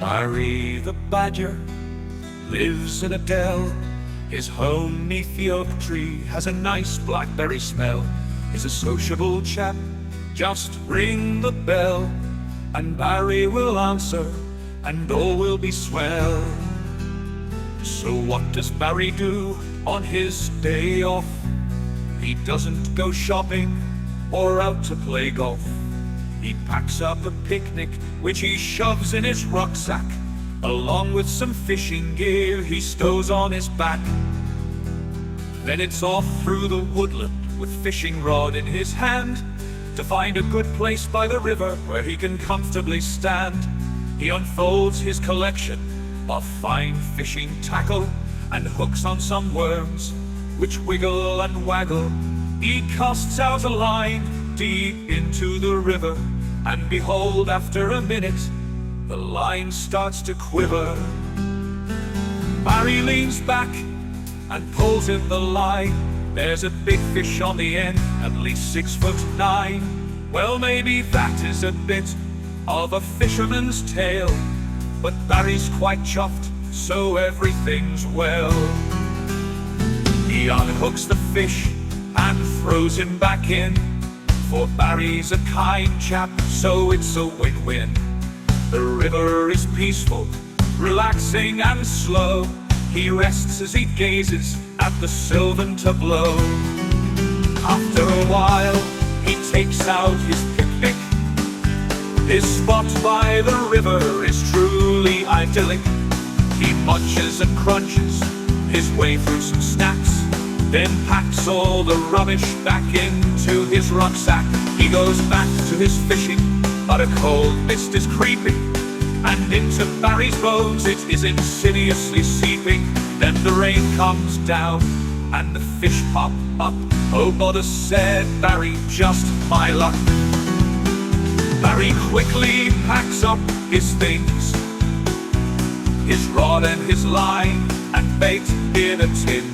Barry the badger lives in a dell. His home 'neath the oak tree has a nice blackberry smell. He's a sociable chap, just ring the bell, and Barry will answer, and all will be swell. So what does Barry do on his day off? He doesn't go shopping or out to play golf. He packs up a picnic which he shoves in his rucksack, along with some fishing gear he stows on his back. Then it's off through the woodland with fishing rod in his hand, to find a good place by the river where he can comfortably stand. He unfolds his collection of fine fishing tackle and hooks on some worms which wiggle and waggle. He casts out a line deep into the river, and behold, after a minute, the line starts to quiver. Barry leans back and pulls in the line. There's a big fish on the end, at least 6'9". Well, maybe that is a bit of a fisherman's tale, but Barry's quite chuffed, so everything's well. He unhooks the fish and throws him back in, for Barry's a kind chap, so it's a win-win. The river is peaceful, relaxing and slow. He rests as he gazes at the sylvan tableau. After a while, he takes out his picnic. His spot by the river is truly idyllic. He munches and crunches his way through some snacks, then packs all the rubbish back into his rucksack. He goes back to his fishing, but a cold mist is creeping, and into Barry's bones it is insidiously seeping. Then the rain comes down, and the fish pop up. Oh bother, said Barry, just my luck. Barry quickly packs up his things, his rod and his line, and bait in a tin.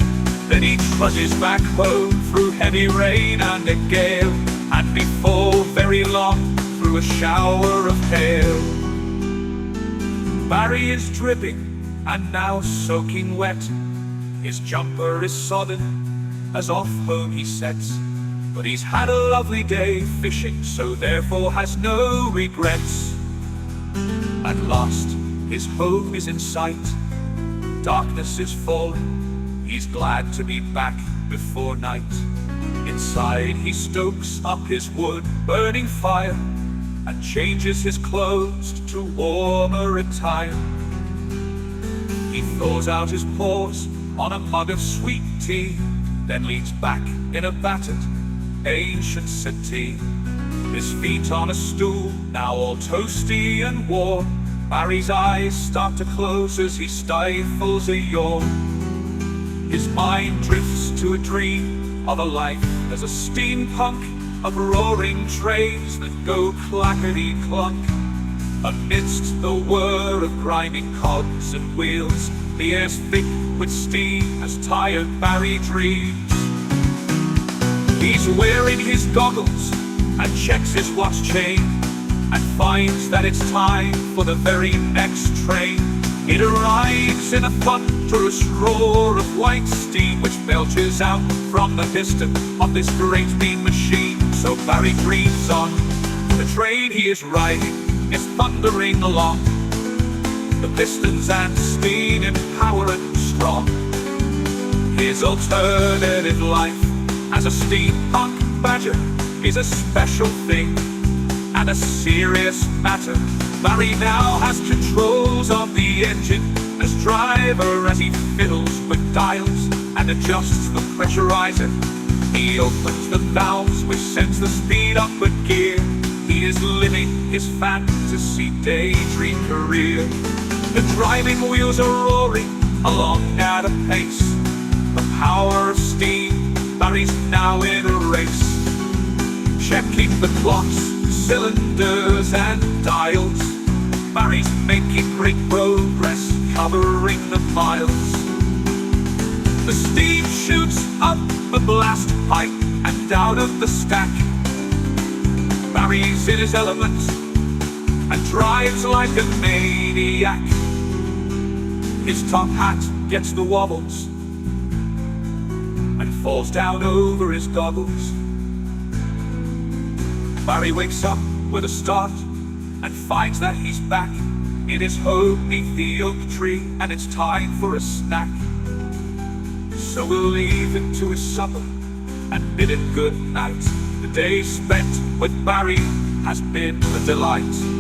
Then he trudges back home through heavy rain and a gale, and before very long, through a shower of hail. Barry is dripping and now soaking wet. His jumper is sodden as off home he sets, but he's had a lovely day fishing, so therefore has no regrets. At last, his home is in sight. Darkness is falling. He's glad to be back before night. Inside he stokes up his wood-burning fire, and changes his clothes to warmer attire. He thaws out his paws on a mug of sweet tea, then leans back in a battered, ancient settee. His feet on a stool, now all toasty and warm. Barry's eyes start to close as he stifles a yawn. His mind drifts to a dream of a life as a steampunk, of roaring trains that go clackety-clunk. Amidst the whir of grinding cogs and wheels, the air's thick with steam as tired Barry dreams. He's wearing his goggles and checks his watch chain, and finds that it's time for the very next train. It arrives in a thunderous roar of white steam, which belches out from the piston of this great mean machine. So Barry dreams on. The train he is riding is thundering along, the pistons and steam in power and strong. His alternative life as a steampunk badger is a special thing and a serious matter. Barry now has controls of the engine as driver, as he fiddles with dials and adjusts the pressurizer. He opens the valves which sends the speed up a gear. He is living his fantasy daydream career. The driving wheels are roaring along at a pace. The power of steam, Barry's now in a race. Checking the clocks, cylinders and dials, Barry's making great progress, covering the miles. The steam shoots up the blast pipe and out of the stack. Barry's in his element, and drives like a maniac. His top hat gets the wobbles and falls down over his goggles. Barry wakes up with a start and finds that he's back in his home beneath the oak tree, and it's time for a snack. So we'll leave him to his supper and bid him good night. The day spent with Barry has been a delight.